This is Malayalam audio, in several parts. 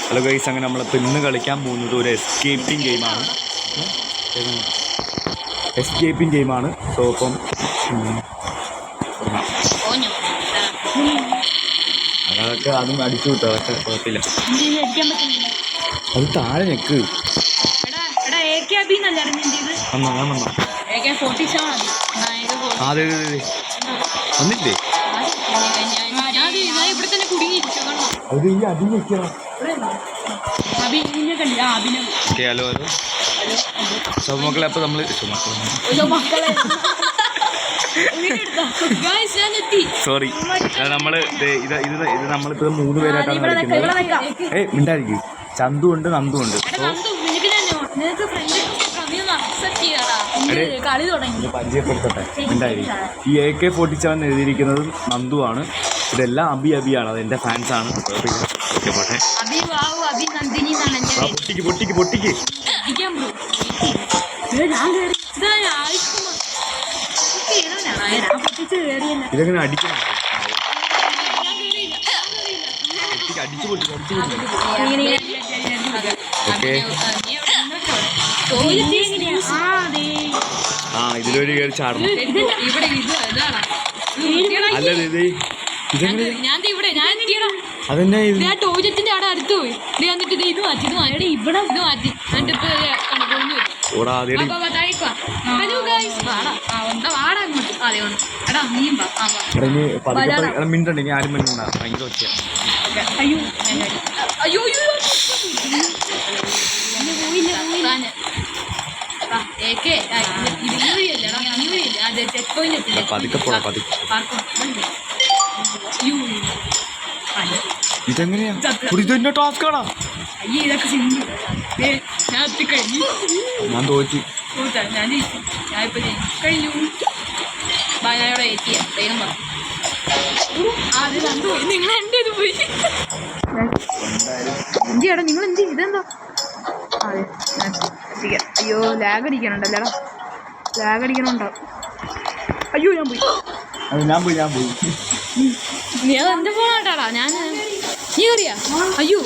ഹലോ ഗൈസ്, അങ്ങനെ നമ്മളിപ്പോൾ ഇന്ന് കളിക്കാൻ പോകുന്നത് ഒരു എസ്കേപ്പിംഗ് ഗെയിമാണ്. സോ അപ്പം അതൊക്കെ അതും അടിച്ചു വിട്ടു, അതൊക്കെ കുഴപ്പമില്ല. അത് താഴെ ഞെക്ക് അതെ വന്നില്ലേ? അത് ഈ അടി ഞെക്കണം. ഹലോ മക്കളെ, അപ്പോൾ നമ്മൾ സോറി, ഇത് നമ്മളിപ്പോൾ 3 പേരായിട്ടാണ് കളിക്കുന്നത്. മിണ്ടായിരിക്കും. ചന്തു ഉണ്ട്, നന്ദു ഉണ്ട്. പരിചയപ്പെടുത്തട്ടെ, മിണ്ടായിരിക്കും. ഈ AK-47 എഴുതിയിരിക്കുന്നത് നന്ദുവാണ്. ഇതെല്ലാം അബിയാണ്, അത് എൻ്റെ ഫാൻസാണ്. പോട്ടെ, പൊട്ടിക്ക് ഇതെങ്ങനെ അടിക്കണം? അടിച്ചു പൊട്ടി. ഓക്കെ, ഇതിലൊരു കയറി ചാടണം. അല്ല അതെന്നെ ടോയ്ലറ്റിന്റെ അവിടെ അടുത്ത് പോയി എന്നിട്ട് ഇത് മാറ്റി ഇവിടെ മാറ്റി മിണ്ടുണ്ടെങ്കിൽ ആരും മിണ്ടാ, ഭയങ്കര ഒച്ച. പതുക്കെ പോടാ, പതുക്കെ. ഇതെങ്ങനെയാ? ഇതെന്നെ ടാസ്കാണോ? ഞാൻ തോറ്റി. നിങ്ങൾ എന്ത് ഇതെന്താ? അതെ, അയ്യോ ലാഗ് അടിക്കണുണ്ടല്ലേടാ, ലാഗ് അടിക്കണുണ്ടോ? അയ്യോ ഞാൻ പോയി. നീ എന്റെ ഫോണാട്ടാടാ. നീ കയറിയാ? അയ്യോ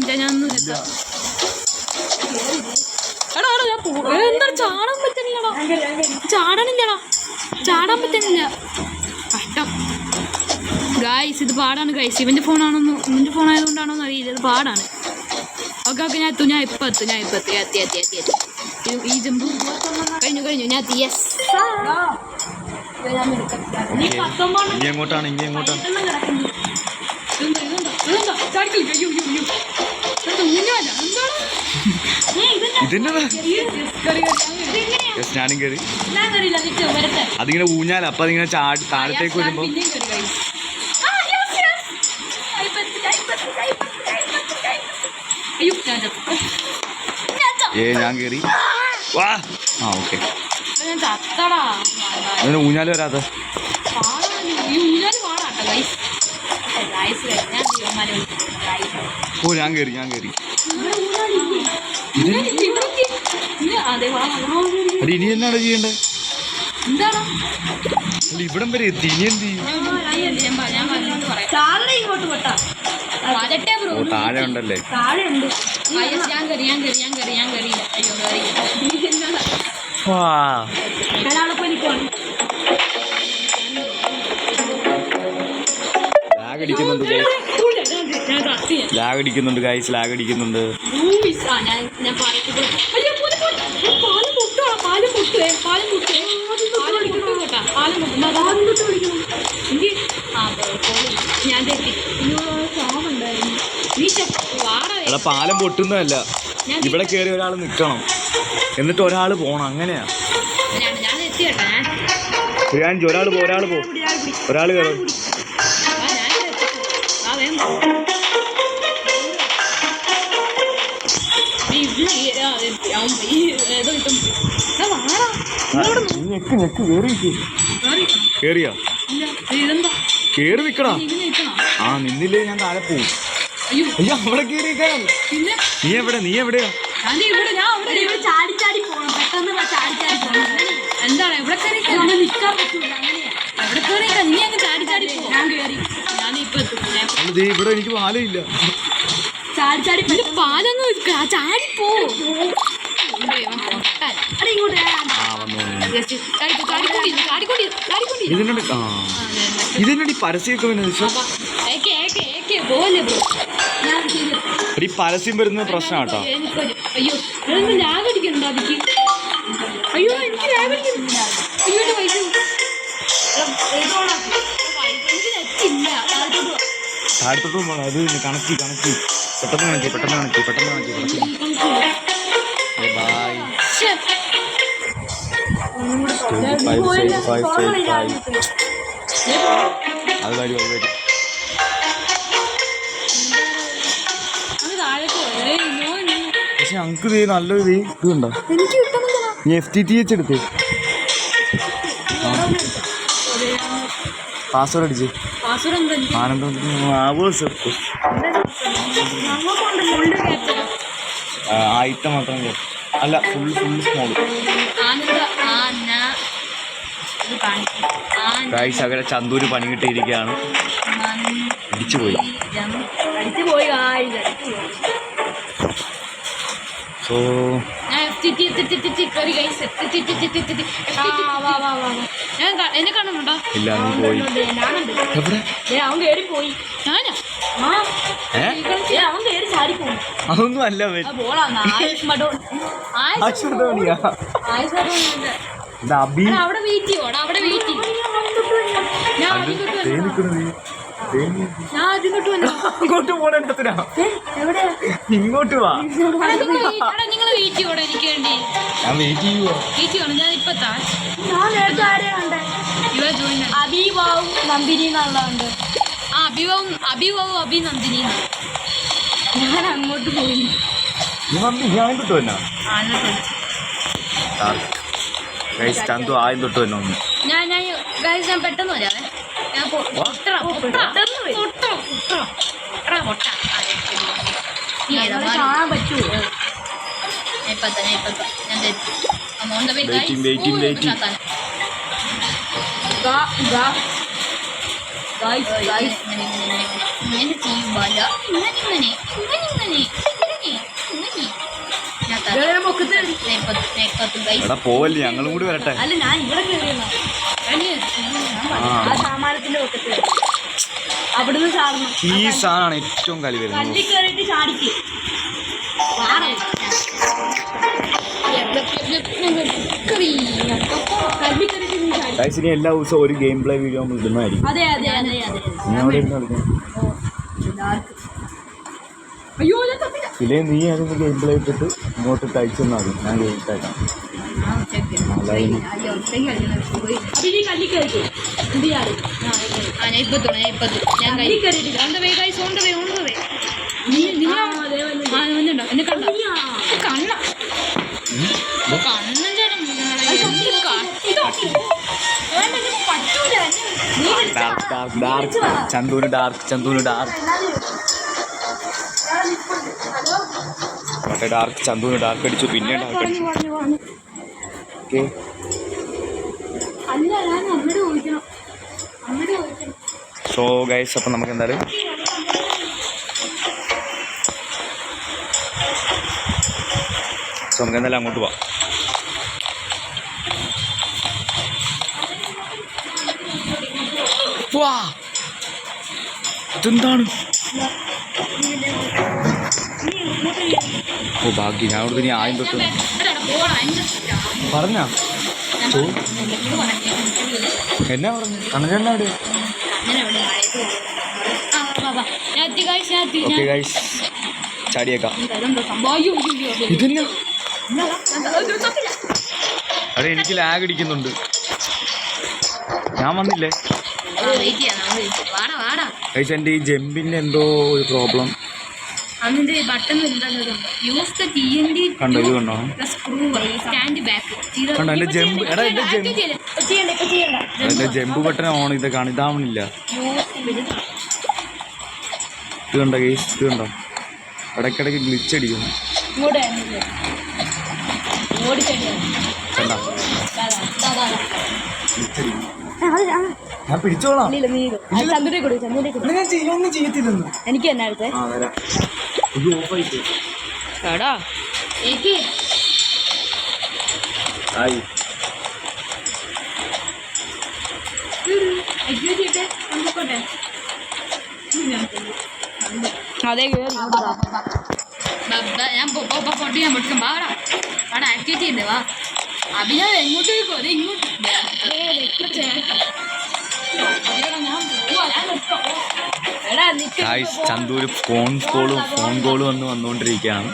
ഞാനൊന്നും എടാ എന്താ ചാടാൻ പറ്റണില്ലടാ, ചാടാൻ പറ്റണില്ല. കഷ്ടം ഗായ്സ്, ഇത് പാടാണ് ഗായ്സ്. ഇവൻ്റെ ഫോണായതുകൊണ്ടാണോന്ന് അറിയില്ല, ഇത് പാടാണ്. ഓക്കെ ഞാൻ ഇപ്പം എത്തും. ഈ ജമ്പ് കഴിഞ്ഞു ഞാൻ എത്തി. യെസ്. ഇനി എങ്ങോട്ടാണ്? ഞാനും കയറി. അതിങ്ങനെ ഊഞ്ഞാല, അപ്പൊ അതിങ്ങനെ ചാടി താഴത്തേക്ക് വരുമ്പോ ഞാൻ കയറി. വാ, ഓക്കെ. അതിന് ഊഞ്ഞാല് വരാതെ. ഞാൻ കയറി. ഇനി എന്നാണ് ചെയ്യണ്ടേ? ഇവിടം വരെ എത്തി, ഇനി എന്ത് ചെയ്യും? താഴെ ഉണ്ടല്ലേ? ലാഗ് അടിക്കുന്നുണ്ട് ഗൈസ്. പാലം പൊട്ടുന്നതല്ല, ഇവിടെ കയറി ഒരാൾ നിൽക്കണം, എന്നിട്ട് ഒരാൾ പോണം. അങ്ങനെയാ. ഒരാൾ പോ ഒരാൾ കയറും. കേറിയാ? കേറി നിക്കടാ. നിന്നില്ലേ ഞാൻ താഴെ പോവും. അയ്യോ അവിടെ കേറിയേക്കാൻ. നീ എവിടെയാ? എന്താണ് ഇവിടെ നിൽക്കാൻ പറ്റൂല. അങ്ങനെയാ ഇവിടെ കയറിയേക്കാം. നീ അങ്ങ് ചാടി പോ. ഞാൻ കയറി. അല്ല ദേ ഇവിടെ എനിക്ക് പാലയില്ല. ചാടി ചാടി പാലൊന്നും ചാടിപ്പോ ഇതിനടി പരസ്യമൊക്കെ ഈ പരസ്യം വരുന്ന പ്രശ്നം കേട്ടോ. അയ്യോ ലാഗ് അടിക്കണ്ടോ അതിക്ക്? അയ്യോ എനിക്ക് ലാഗ് അടിക്കുന്നില്ല. അയ്യോ പൈസ താഴത്തോട്ട് പോകണം. അത് കണക്കി പെട്ടെന്ന് കണക്കി ബൈ. അത് കാര്യം പക്ഷെ ഞങ്ങൾക്ക് ഇത് നല്ലൊരു ഇത് കണ്ടോ. നീ FTTH എടുത്ത് പാസ്വേഡ് അടിച്ച് ആനന്ദം ആയിട്ട മാത്രം അല്ല ഫുൾ സ്മോൾ ഗൈസ്. അങ്ങനെ ചന്തൂര് പണി കിട്ടിയിരിക്കുകയാണ്. അടിച്ചുപോയി. സോ എന്നെ കാണുന്നുണ്ടോ? ഇല്ല, നീ പോയി. അതൊന്നും അല്ല അവിടെ വെയിറ്റ് ചെയ്യോടാ, അവിടെ വെയിറ്റ് ചെയ്യും. ഇങ്ങോട്ട് പോണ ഇങ്ങോട്ട് വാ. നിങ്ങൾ വെയിറ്റ് ചെയ്യോടെ എനിക്ക് വേണ്ടി. ഞാൻ വെയിറ്റ് ചെയ്യുവോ? വെയിറ്റ് ചെയ്യണം. ഞാൻ ഇപ്പൊ അഭിവാവും നന്ദിനി എന്നുള്ളതുണ്ട്. അഭിവാവും അഭിനന്ദിനി. ഞാൻ അങ്ങോട്ട് പോയി. ഞാൻ തൊട്ട് തന്നെ ചന്തു ആദ്യം തൊട്ട് തന്നെ ഒന്ന്. ഞാൻ പെട്ടെന്ന് വരാവേ. ഞാൻ കാണാൻ പറ്റുമോ? പോവല്ലേ, ഞങ്ങളും കൂടി വരട്ടെ. അല്ല ഞാൻ ഇവിടെ സാമാനത്തിന്റെ പൊക്കത്ത് അവിടുന്ന് ചാടണം. ഈ സാധനമാണ് ഏറ്റവും കളി വരുന്നത്. കല്ലിൽ കയറിയിട്ട് ചാടിക്ക്. ഇനി എല്ലാ ദിവസവും ഒരു ഗെയിം പ്ലേ വീഡിയോ നമ്മൾ ഇടുന്നതായിരിക്കും. അതെ അതെ അതെ അതെ. ഇല്ലേ നീ അതൊന്ന് ഗെയിം പ്ലേ ഇട്ടിട്ട് ഇങ്ങോട്ട് അയച്ചു തന്നാൽ മതി. ഞാൻ ഗെയിം ഇട്ടേക്കാം. ചന്തൂന് ഡാർക്ക് മറ്റേ ഡാർക്ക് ചന്തൂന് ഡാർക്ക് അടിച്ചു. പിന്നെ ഡാർക്ക് അടിച്ചു. ഓക്കെ സോ ഗൈസ്, അപ്പം നമുക്ക് എന്തായാലും അങ്ങോട്ട് പോവാം. ഇതെന്താണ്? ഓ ഭാഗ്യം, ഞാൻ അവിടെ ഇനി ആദ്യം തൊട്ട് പറഞ്ഞ എന്നാ പറഞ്ഞു കണ്ണന അവിടെ. ഓക്കെ ഗൈസ്, ചാടിയേക്കാം. ഇതെന്നാ? അതെ, എനിക്ക് ലാഗ് അടിക്കുന്നുണ്ട്. ഞാൻ വന്നില്ലേ ഗൈസ്. എൻ്റെ ഈ ജമ്പിൻ്റെ എന്തോ ഒരു പ്രോബ്ലം. കണ്ടോ, ഇത് കണ്ടോ? കണ്ടോ എൻ്റെ ജമ്പ്? എടാ എൻ്റെ ജമ്പ് ബട്ടൺ ഓൺ ഇതൊക്കെയാണ്, ഇതാവണില്ല. ഇത് കണ്ടോ ഗൈസ്, ഇത് കണ്ടോ? ഇടയ്ക്കിടയ്ക്ക് ഗ്ലിച്ച് അടിക്കുന്നു. കണ്ടോ? ഞാൻ പിടിച്ചോളാം. ഇല്ല നീ ചന്ദ്രനെ കൊടുക്കും ചന്ദ്രനെ കൊടുക്കും. ഒന്നും ചെയ്യത്തില്ലെന്ന്. എനിക്ക് തന്നെ അടുത്ത് ഇത് ഓഫായിട്ട് എടാ എനിക്ക് ആയി. അതെ കേറി ഞാൻ പൊട്ടി ഞാൻ പൊട്ടിക്കാൻ പാടാ അവിടെ ആക്ടിവിറ്റി ഉണ്ട് വാ അഭിനവ് എങ്ങോട്ട് പോയിക്കോ അതെ ഇങ്ങോട്ട് ചന്തൂര് ഫോൺ കോള് വന്നുകൊണ്ടിരിക്കുകയാണ്.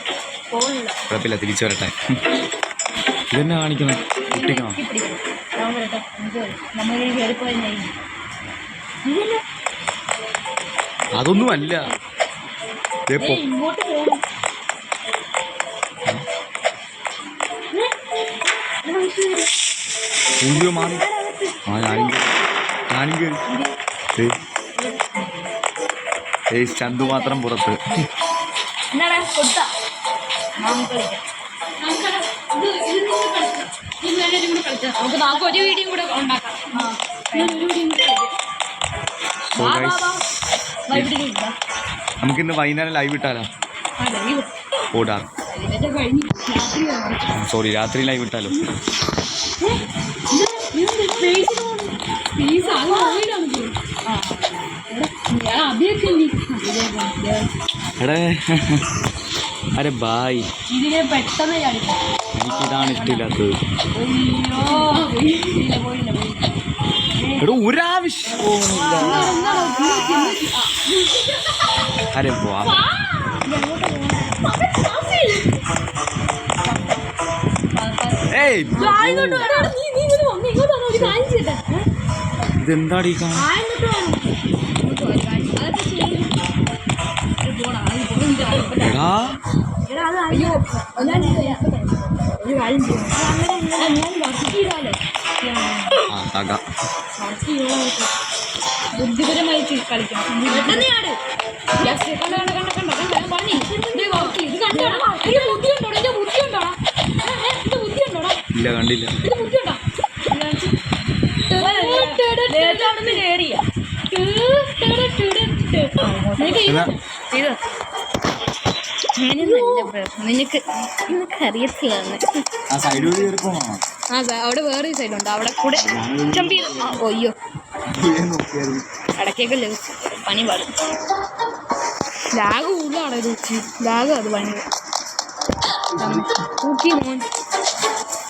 കുഴപ്പമില്ല, തിരിച്ചു വരട്ടെ. ഇതെന്നെ കാണിക്കണം, കുട്ടിക്കണം. അതൊന്നും അല്ല. ഇങ്ങോട്ട് പോകണം മാറി ഞാനും കയറി. ചന്തു മാത്രം പുറത്ത്. ഒരു വീഡിയോ കൂടെ ഉണ്ടാക്കാം. നമുക്കിന്ന് വൈകുന്നേരം ലൈവ് ഇട്ടാലോ? ഓടാ സോറി, രാത്രി ലൈവ് ഇട്ടാലോ? എടേ അരെ ബായ്, ഇതിനെ പെട്ടെന്ന് എനിക്കിതാണ് ഇഷ്ടമില്ലാത്തത്. എടോ ഒരാവശ്യമില്ല. അരെ വാ, ഇതെന്താടി ബുദ്ധിപരമായിട്ട് കളിക്കണം. ഇല്ല, കണ്ടില്ല. നിനക്ക് അറിയത്തില്ല. അവിടെ വേറെ സൈഡുണ്ട്, അവിടെ കൂടെ ജമ്പ് ചെയ്ത് ഒയ്യോ ഇടയ്ക്കൊക്കെ പനി പാടും. ലാഗ് കൂടുതലാണ് ഇത്. ലാഗ് അത് ഭയങ്കര.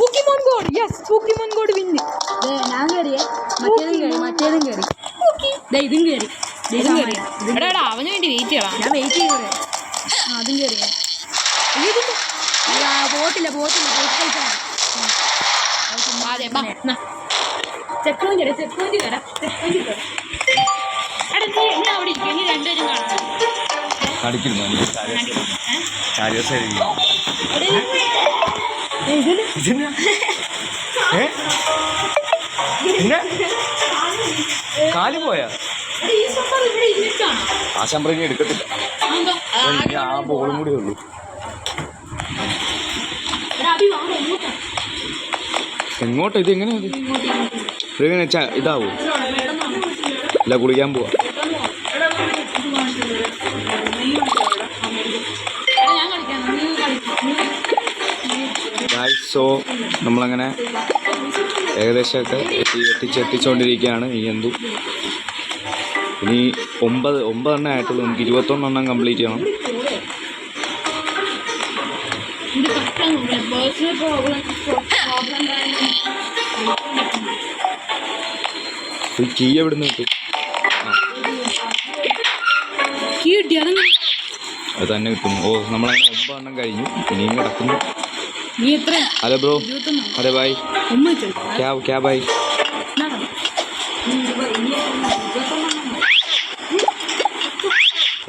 Pokemon god, yes Pokemon god win. ഞാൻ കയറിയേ, മറ്റേതും കയറി, ഇതും കയറി, എടാ എടാ അവന് വേണ്ടി വെയിറ്റ് ചെയ്യണം. ഞാൻ വെയിറ്റ് ചെയ്തേ. അതും കയറിയേ. ബോട്ടില്ല അതെ ചെക്ക് പോയിന്റ് കയറാം. എടാ നീ അവിടെ ഇരിക്കും, നീ രണ്ടുപേരും കാണാം. കാല് പോയാ ആ ശമ്പളം എടുക്കത്തില്ല. ആ ബോളും കൂടെ ഉള്ളൂ. എങ്ങോട്ടാ ഇത്? എങ്ങനെയാ ഇതെങ്ങനെ ഇതാവോ? ഇല്ല, കുളിക്കാൻ പോവാ. സോ നമ്മളങ്ങനെ ഏകദേശമൊക്കെ എത്തിച്ചുകൊണ്ടിരിക്കുകയാണ്. ഈ എന്തു ഇനി 9 എണ്ണം ആയിട്ടുള്ളൂ. നമുക്ക് 21 എണ്ണം കംപ്ലീറ്റ് ചെയ്യണം. ഈ കീ എവിടുന്ന് കിട്ടും? അത് തന്നെ കിട്ടുന്നു. ഓ, നമ്മളങ്ങനെ 9 എണ്ണം കഴിഞ്ഞു. ഇനിയും കിടക്കുന്നു. Hello bro. അതെ ബായ്. ക്യാ ബായ്.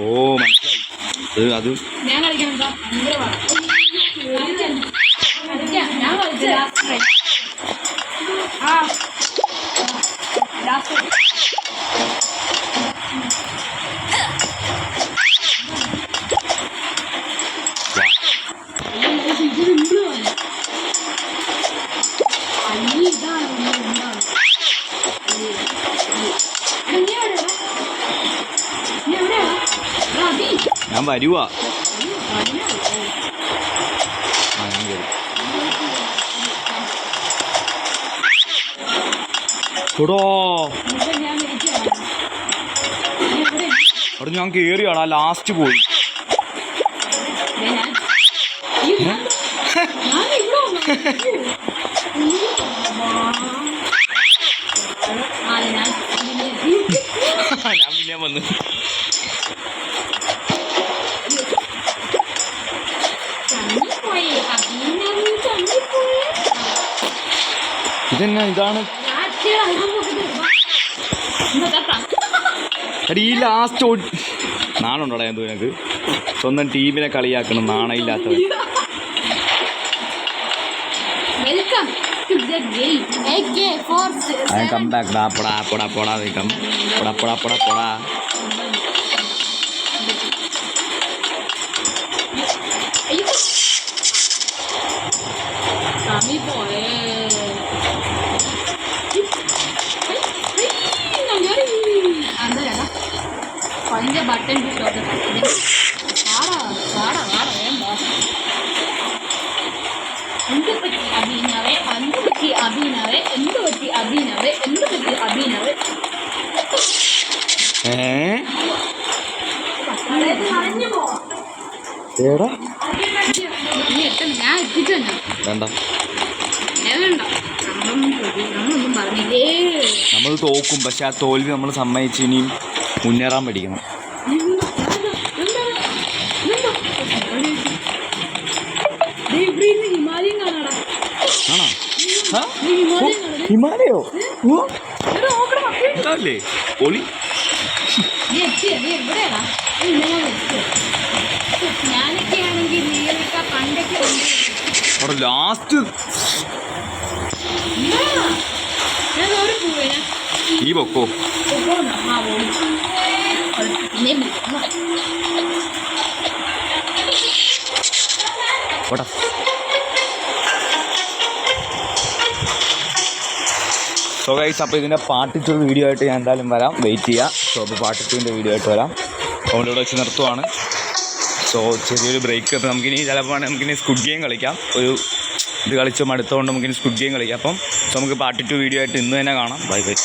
ഓ മനസ്സിലായി. അത് ഞാൻ വരുവാ. ആ ഞാൻ കയറി. എടോ അവിടെ ഞാൻ കയറിയാടാ, ലാസ്റ്റ് പോയി. ഞാൻ പിന്നെ വന്നു. ഇതെന്നാ ഇതാണ് എടി ഈ ലാസ്റ്റ് നാണുണ്ടോടാ എന്തോ നിനക്ക്? സ്വന്തം ടീമിനെ കളിയാക്കണം, നാണയില്ലാത്തവൻ. കം ബാക്ക് ഡാ പൊടാ പൊടാ പൊടാ നീക്കം പൊടാ പൊടാ പൊടാ പൊടാ. ബട്ടൺ എന്ത് പറ്റി അഭിനവേ, എന്ത് പറ്റി അഭിനവേ, എന്ത് പറ്റി അഭിനവേ, എന്ത് പറ്റി അഭിനവേ. ഞാൻ എത്തിച്ചു തന്നെ വേണ്ട, വേണ്ട, നമ്മളൊന്നും പറഞ്ഞില്ലേ. നമ്മൾ തോക്കും, പക്ഷെ ആ തോൽവി നമ്മൾ സമ്മതിച്ച് ഇനിയും മുന്നേറാൻ പഠിക്കണം. ഹിമാലയം കാണാടാ. ആണോ? ഹിമാലയോ? അല്ലേ ഒളി? ഞാനൊക്കെ ആണെങ്കിൽ നീയൊക്കെ പണ്ടൊക്കെ അവിടെ ലാസ്റ്റ് ഈ പൊക്കോ. സോ ഗൈസ്, അപ്പോൾ ഇതിൻ്റെ പാർട്ട് 2 വീഡിയോ ആയിട്ട് ഞാൻ എന്തായാലും വരാം, വെയിറ്റ് ചെയ്യാം. സോ അപ്പോൾ പാർട്ട് 2ൻ്റെ വീഡിയോ ആയിട്ട് വരാം. അതുകൊണ്ട് ഇവിടെ വെച്ച് നിർത്തുവാണ്. സോ ചെറിയൊരു ബ്രേക്ക്. അപ്പോൾ നമുക്കിനി ചിലപ്പോൾ നമുക്കിനി സ്ക്വിഡ് ഗെയിം കളിക്കാം. ഒരു ഇത് കളിച്ച് മടുത്തുകൊണ്ട് നമുക്കിനി സ്ക്വിഡ് ഗെയിം കളിക്കാം. അപ്പം നമുക്ക് പാർട്ട് 2 വീഡിയോ ആയിട്ട് ഇന്ന് തന്നെ കാണാം. Bye bye.